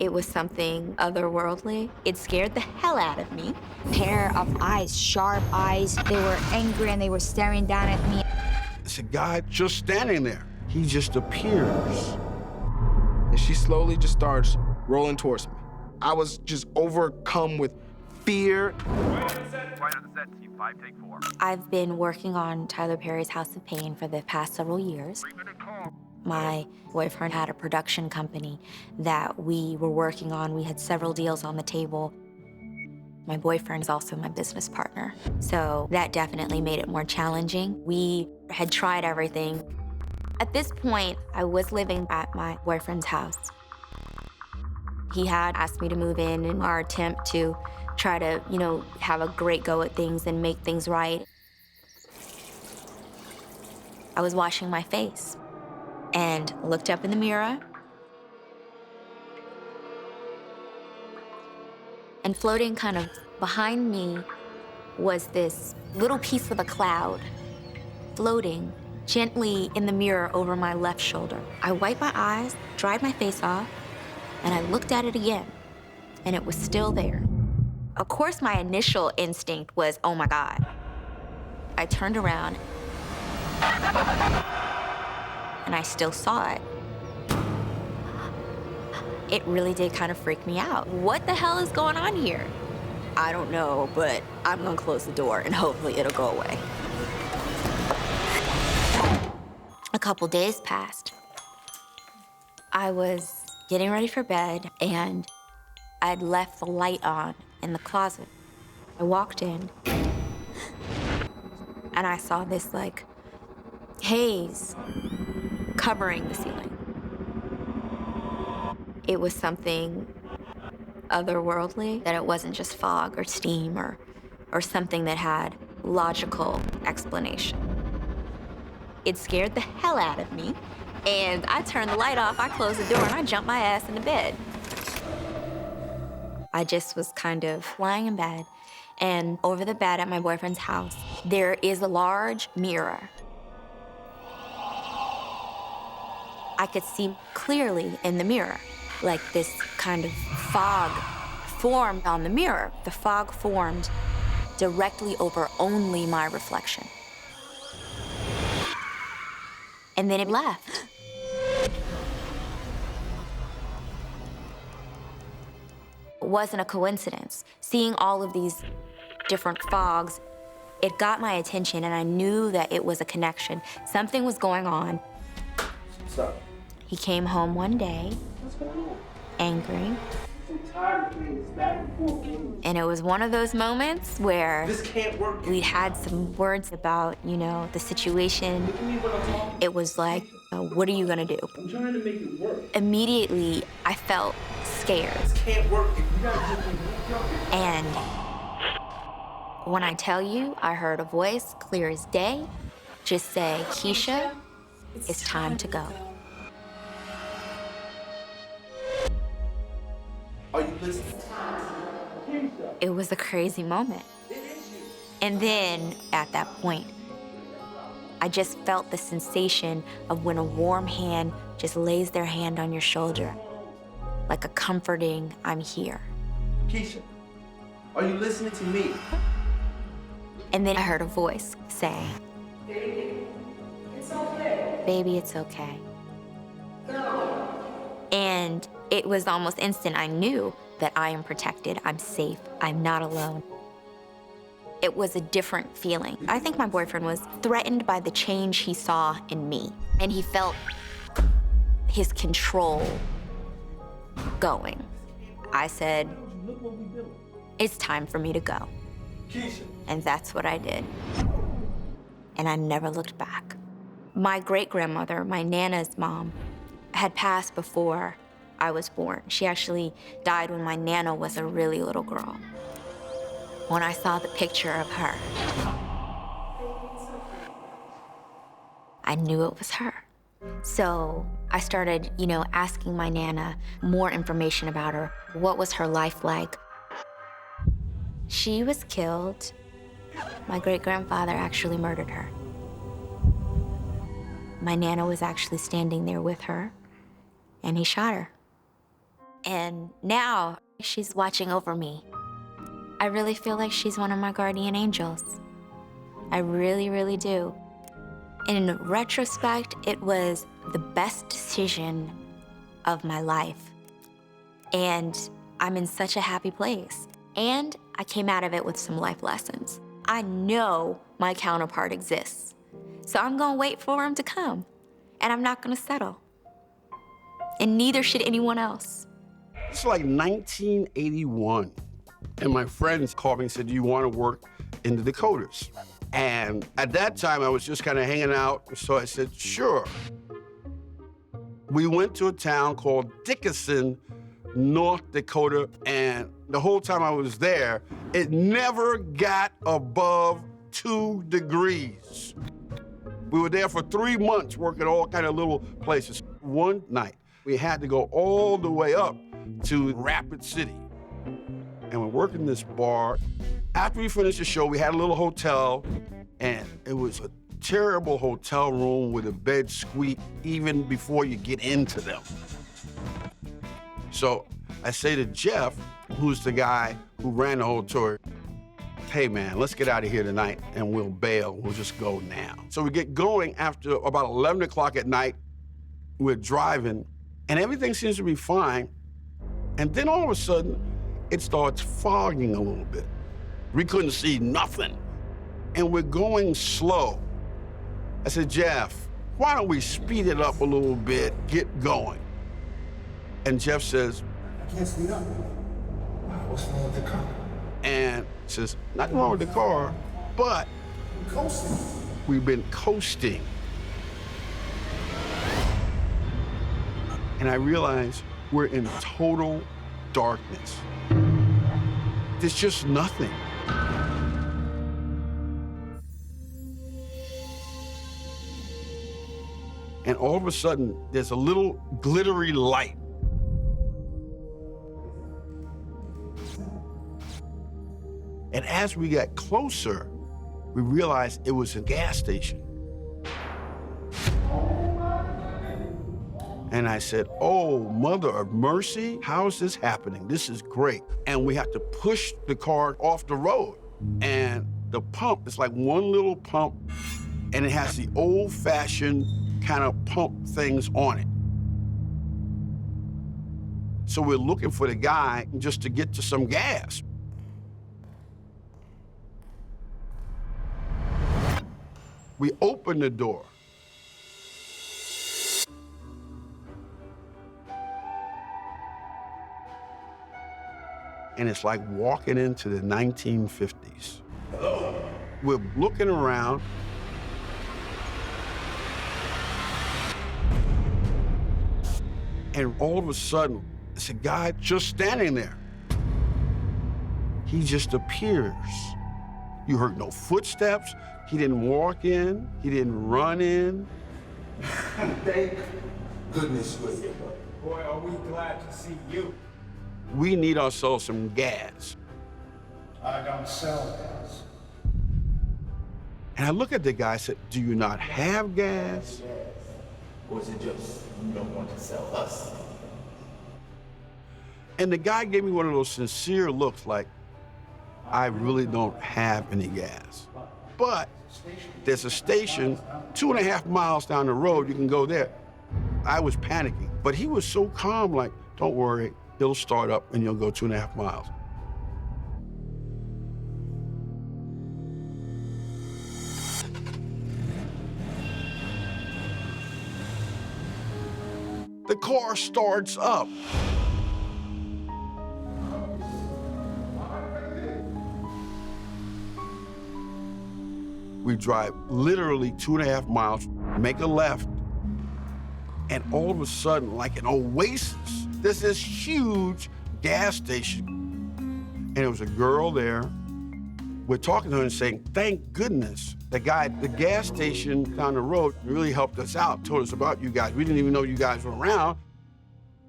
It was something otherworldly. It scared the hell out of me. Pair of eyes, sharp eyes. They were angry and they were staring down at me. It's a guy just standing there. He just appears. And she slowly just starts rolling towards me. I was just overcome with fear. Quiet on the set, team 5, take 4. I've been working on Tyler Perry's House of Pain for the past several years. My boyfriend had a production company that we were working on. We had several deals on the table. My boyfriend is also my business partner, so that definitely made it more challenging. We had tried everything. At this point, I was living at my boyfriend's house. He had asked me to move in our attempt to try to, have a great go at things and make things right. I was washing my face and looked up in the mirror. And floating kind of behind me was this little piece of a cloud floating gently in the mirror over my left shoulder. I wiped my eyes, dried my face off, and I looked at it again, and it was still there. Of course, my initial instinct was, oh my God. I turned around, and I still saw it. It really did kind of freak me out. What the hell is going on here? I don't know, but I'm gonna close the door and hopefully it'll go away. A couple days passed. I was getting ready for bed and I'd left the light on in the closet. I walked in and I saw this haze covering the ceiling. It was something otherworldly, that it wasn't just fog or steam or something that had logical explanation. It scared the hell out of me, and I turned the light off, I closed the door, and I jumped my ass into bed. I just was kind of lying in bed, and over the bed at my boyfriend's house, there is a large mirror. I could see clearly in the mirror, like this kind of fog formed on the mirror. The fog formed directly over only my reflection. And then it left. It wasn't a coincidence. Seeing all of these different fogs, it got my attention and I knew that it was a connection. Something was going on. What's up? He came home one day, What's going on? angry. I'm tired of things back and forth. And it was one of those moments where This can't work. we'd had some words about, the situation. Look at me when I'm talking. It was like, what are you gonna do? I'm trying to make it work. Immediately, I felt scared. This can't work if you guys just And when I tell you, I heard a voice, clear as day, just say, Keshia, it's time to go. Are you listening? It was a crazy moment. And then, at that point, I just felt the sensation of when a warm hand just lays their hand on your shoulder, like a comforting, I'm here. Keshia, are you listening to me? And then I heard a voice say, Baby, it's okay. baby, it's okay. And it was almost instant. I knew that I am protected, I'm safe, I'm not alone. It was a different feeling. I think my boyfriend was threatened by the change he saw in me, and he felt his control going. I said, it's time for me to go. Keshia. And that's what I did. And I never looked back. My great-grandmother, my Nana's mom, had passed before I was born. She actually died when my Nana was a really little girl. When I saw the picture of her, I knew it was her. So I started, asking my Nana more information about her. What was her life like? She was killed. My great-grandfather actually murdered her. My Nana was actually standing there with her, and he shot her. And now she's watching over me. I really feel like she's one of my guardian angels. I really, really do. In retrospect, it was the best decision of my life. And I'm in such a happy place. And I came out of it with some life lessons. I know my counterpart exists. So I'm gonna wait for him to come. And I'm not gonna settle. And neither should anyone else. It's like 1981. And my friends called me and said, do you want to work in the Dakotas? And at that time, I was just kind of hanging out. So I said, sure. We went to a town called Dickinson, North Dakota. And the whole time I was there, it never got above 2 degrees. We were there for 3 months working all kind of little places. One night, we had to go all the way up to Rapid City. And we're working this bar. After we finished the show, we had a little hotel, and it was a terrible hotel room with a bed squeak even before you get into them. So I say to Jeff, who's the guy who ran the whole tour, hey man, let's get out of here tonight and we'll bail. We'll just go now. So we get going after about 11 o'clock at night. We're driving, and everything seems to be fine. And then all of a sudden, it starts fogging a little bit. We couldn't see nothing. And we're going slow. I said, Jeff, why don't we speed it up a little bit, get going? And Jeff says, I can't speed up. What's wrong with the car? And says, nothing wrong with the car, but I'm coasting. we've been coasting. And I realize we're in total darkness. There's just nothing. And all of a sudden, there's a little glittery light. And as we got closer, we realized it was a gas station. And I said, oh, mother of mercy, how is this happening? This is great. And we have to push the car off the road. And the pump is like one little pump, and it has the old-fashioned kind of pump things on it. So we're looking for the guy just to get to some gas. We open the door. And it's like walking into the 1950s. We're looking around. And all of a sudden, it's a guy just standing there. He just appears. You heard no footsteps. He didn't walk in. He didn't run in. Thank goodness for you. Boy, are we glad to see you. We need ourselves some gas. I don't sell gas. And I look at the guy and said, do you not have gas? Or is it just you don't want to sell us? And the guy gave me one of those sincere looks like, I really don't have any gas. But there's a station 2.5 miles down the road, you can go there. I was panicking, but he was so calm, like, don't worry, it'll start up and you'll go 2.5 miles. The car starts up. We drive literally 2.5 miles, make a left, and all of a sudden, like an oasis, there's this huge gas station. And there was a girl there. We're talking to her and saying, thank goodness the guy at the gas station down the road really helped us out, told us about you guys. We didn't even know you guys were around.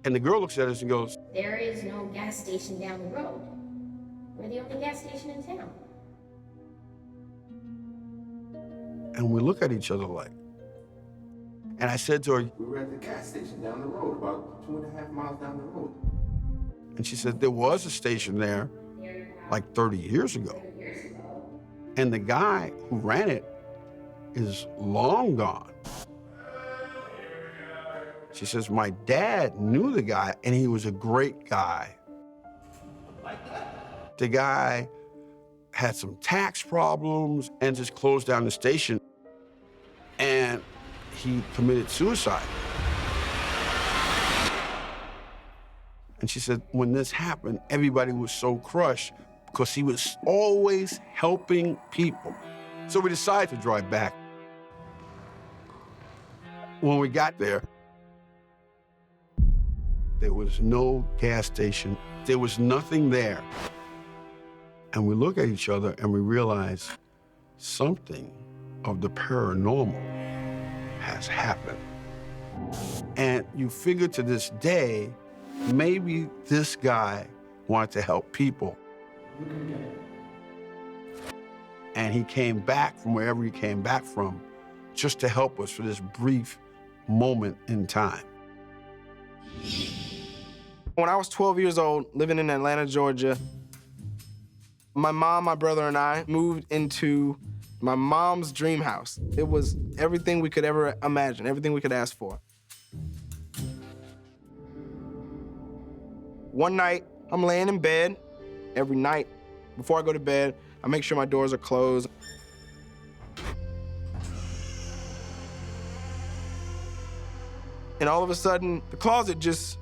And the girl looks at us and goes, there is no gas station down the road. We're the only gas station in town. and we look at each other like. And I said to her, we were at the gas station down the road, about 2.5 miles down the road. And she said, there was a station there like 30 years ago. And the guy who ran it is long gone. She says, my dad knew the guy, and he was a great guy. The guy had some tax problems and just closed down the station. And he committed suicide. And she said, when this happened, everybody was so crushed because he was always helping people. So we decided to drive back. When we got there was no gas station. There was nothing there. And we look at each other and we realize something of the paranormal has happened. And you figure to this day, maybe this guy wanted to help people. And he came back from wherever he came back from just to help us for this brief moment in time. When I was 12 years old, living in Atlanta, Georgia, my mom, my brother, and I moved into my mom's dream house. It was everything we could ever imagine, everything we could ask for. One night, I'm laying in bed. Every night, before I go to bed, I make sure my doors are closed. And all of a sudden, the closet just...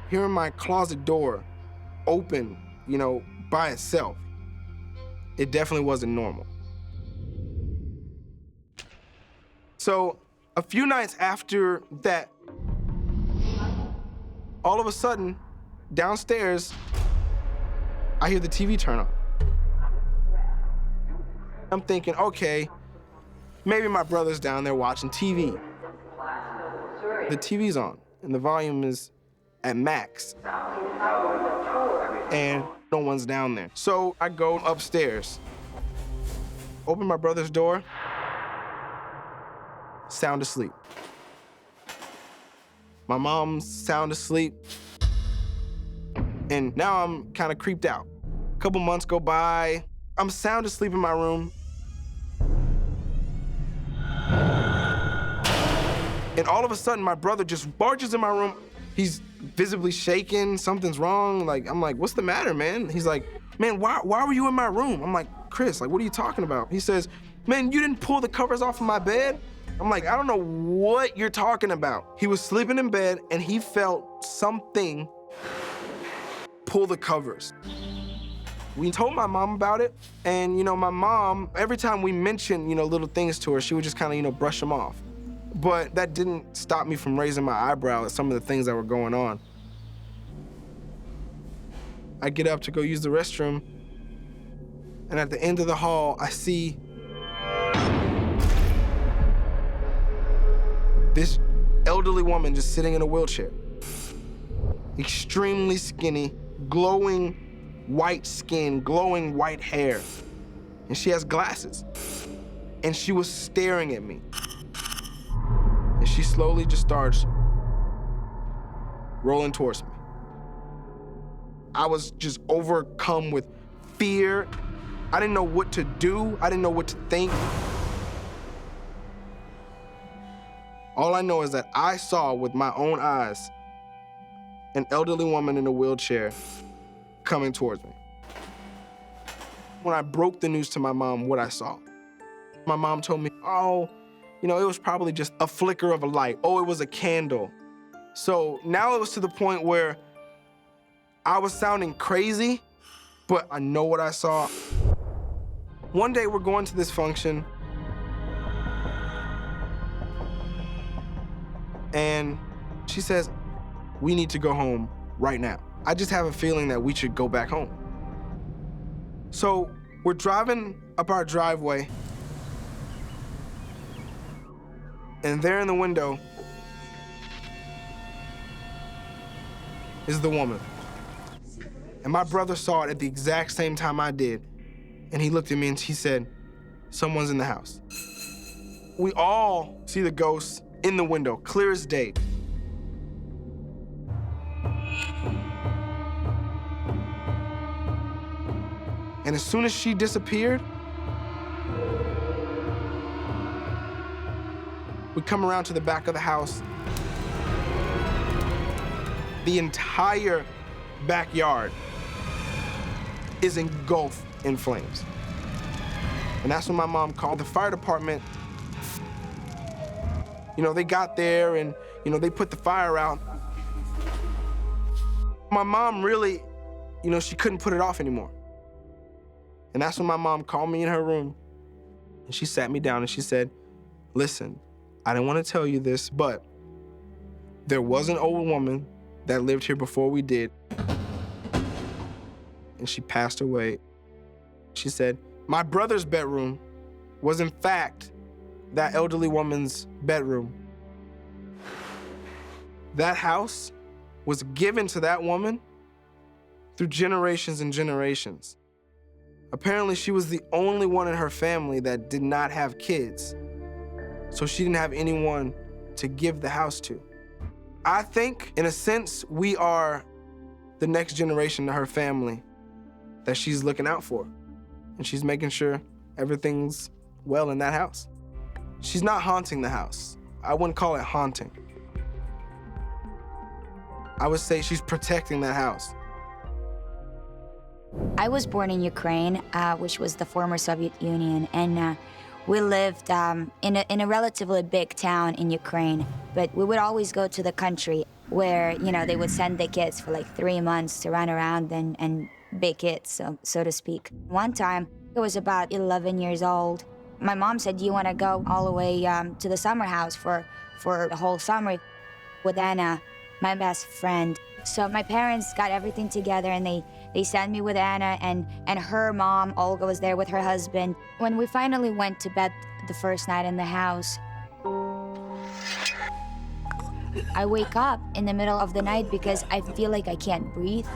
Hearing my closet door open, you know, by itself, it definitely wasn't normal. So a few nights after that, all of a sudden, downstairs, I hear the TV turn on. I'm thinking, okay, maybe my brother's down there watching TV. The TV's on, and the volume is at max. And no one's down there. So I go upstairs, open my brother's door, sound asleep. My mom's sound asleep. And now I'm kind of creeped out. A couple months go by, I'm sound asleep in my room. And all of a sudden, my brother just barges in my room. He's visibly shaking, something's wrong. Like, I'm like, what's the matter, man? He's like, man, why were you in my room? I'm like, Chris, like, what are you talking about? He says, man, you didn't pull the covers off of my bed? I'm like, I don't know what you're talking about. He was sleeping in bed and he felt something pull the covers. We told my mom about it, and, you know, my mom, every time we mentioned, you know, little things to her, she would just kind of, you know, brush them off. But that didn't stop me from raising my eyebrow at some of the things that were going on. I get up to go use the restroom, and at the end of the hall, I see this elderly woman just sitting in a wheelchair. Extremely skinny, glowing white skin, glowing white hair. And she has glasses. And she was staring at me. And she slowly just starts rolling towards me. I was just overcome with fear. I didn't know what to do. I didn't know what to think. All I know is that I saw with my own eyes an elderly woman in a wheelchair coming towards me. When I broke the news to my mom what I saw, my mom told me, oh, you know, it was probably just a flicker of a light. Oh, it was a candle. So now it was to the point where I was sounding crazy, but I know what I saw. One day we're going to this function, and she says, we need to go home right now. I just have a feeling that we should go back home. So we're driving up our driveway, and there in the window is the woman. And my brother saw it at the exact same time I did. And he looked at me and he said, someone's in the house. We all see the ghost in the window, clear as day. And as soon as she disappeared, we come around to the back of the house. The entire backyard is engulfed in flames. And that's when my mom called the fire department. You know, they got there and, you know, they put the fire out. My mom really, you know, she couldn't put it off anymore. And that's when my mom called me in her room and she sat me down and she said, listen, I didn't want to tell you this, but there was an old woman that lived here before we did. And she passed away. She said, my brother's bedroom was in fact that elderly woman's bedroom. That house was given to that woman through generations and generations. Apparently, she was the only one in her family that did not have kids, so she didn't have anyone to give the house to. I think, in a sense, we are the next generation to her family that she's looking out for, and she's making sure everything's well in that house. She's not haunting the house. I wouldn't call it haunting. I would say she's protecting that house. I was born in Ukraine, which was the former Soviet Union, and we lived in a relatively big town in Ukraine. But we would always go to the country where, you know, they would send the kids for like 3 months to run around and be kids, so to speak. One time, I was about 11 years old. My mom said, do you want to go all the way to the summer house for the whole summer with Anna, my best friend? So my parents got everything together and they sent me with Anna and her mom, Olga, was there with her husband. When we finally went to bed the first night in the house, I wake up in the middle of the night because I feel like I can't breathe.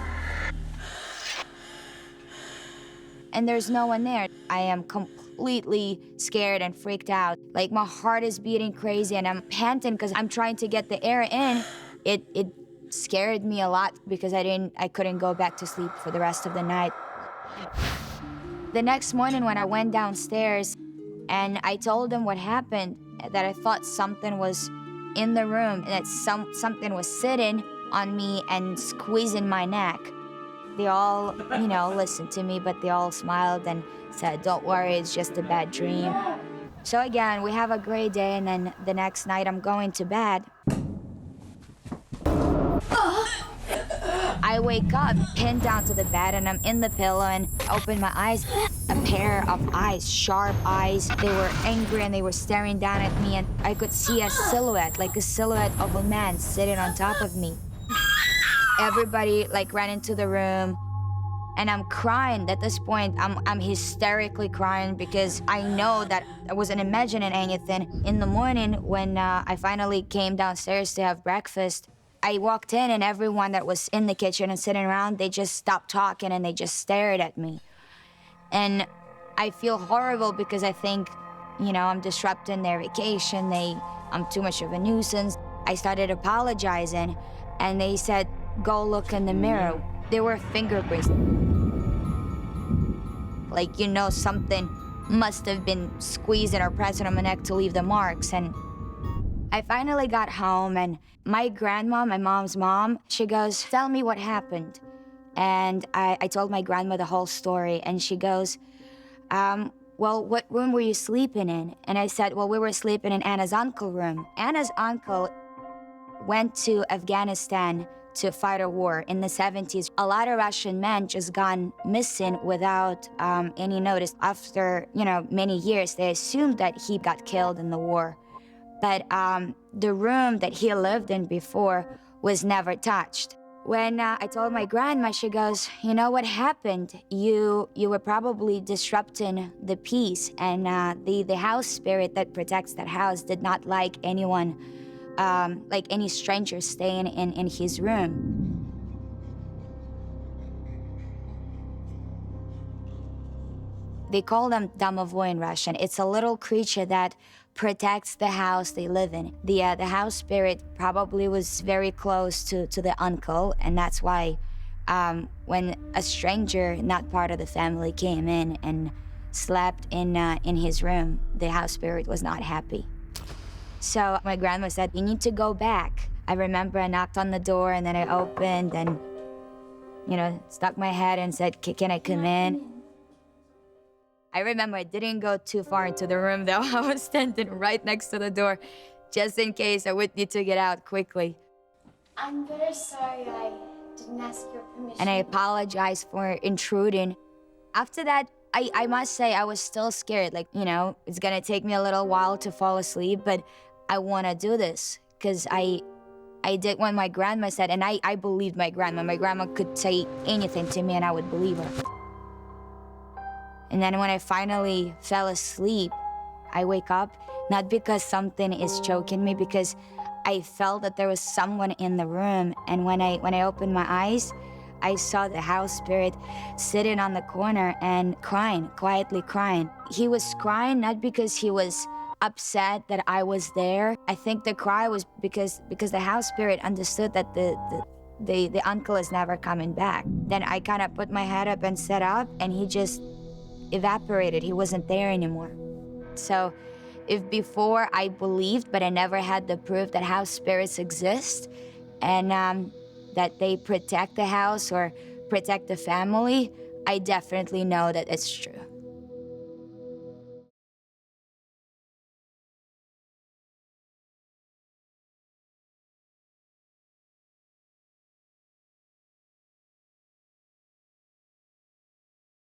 And there's no one there. I am completely scared and freaked out. Like my heart is beating crazy and I'm panting because I'm trying to get the air in. It scared me a lot because I couldn't go back to sleep for the rest of the night. The next morning when I went downstairs and I told them what happened, that I thought something was in the room and that something was sitting on me and squeezing my neck. They all, you know, listened to me, but they all smiled and said, don't worry, it's just a bad dream. So again, we have a great day, and then the next night I'm going to bed. I wake up, pinned down to the bed, and I'm in the pillow and open my eyes. A pair of eyes, sharp eyes. They were angry and they were staring down at me, and I could see a silhouette, like a silhouette of a man sitting on top of me. Everybody like ran into the room and I'm crying. At this point, I'm hysterically crying because I know that I wasn't imagining anything. In the morning, when I finally came downstairs to have breakfast, I walked in and everyone that was in the kitchen and sitting around, they just stopped talking and they just stared at me. And I feel horrible because I think, you know, I'm disrupting their vacation. I'm too much of a nuisance. I started apologizing and they said, go look in the mirror. There were fingerprints. Like, you know, something must have been squeezing or pressing on my neck to leave the marks. And I finally got home and my grandma, my mom's mom, she goes, tell me what happened. And I told my grandma the whole story and she goes, well, what room were you sleeping in? And I said, well, we were sleeping in Anna's uncle's room. Anna's uncle went to Afghanistan to fight a war in the 70s. A lot of Russian men just gone missing without any notice. After, you know, many years, they assumed that he got killed in the war. But the room that he lived in before was never touched. When I told my grandma, she goes, you know what happened? You were probably disrupting the peace, and the house spirit that protects that house did not like anyone, like any stranger staying in his room. They call them domovoy in Russian. It's a little creature that protects the house they live in. The house spirit probably was very close to the uncle, and that's why when a stranger, not part of the family, came in and slept in his room, the house spirit was not happy. So my grandma said, "You need to go back." I remember I knocked on the door and then I opened and, stuck my head and said, "Can I come in?" I remember I didn't go too far into the room though. I was standing right next to the door just in case I would need to get out quickly. I'm very sorry I didn't ask your permission. And I apologized for intruding. After that, I must say I was still scared. It's gonna take me a little while to fall asleep, but I wanna do this because I did what my grandma said, and I believed my grandma. My grandma could say anything to me and I would believe her. And then when I finally fell asleep, I wake up, not because something is choking me, because I felt that there was someone in the room. And when I opened my eyes, I saw the house spirit sitting on the corner and crying, quietly crying. He was crying not because he was upset that I was there. I think the cry was because the house spirit understood that the uncle is never coming back. Then I kind of put my head up and sat up, and he just evaporated. He wasn't there anymore. So if before I believed, but I never had the proof that house spirits exist and that they protect the house or protect the family, I definitely know that it's true.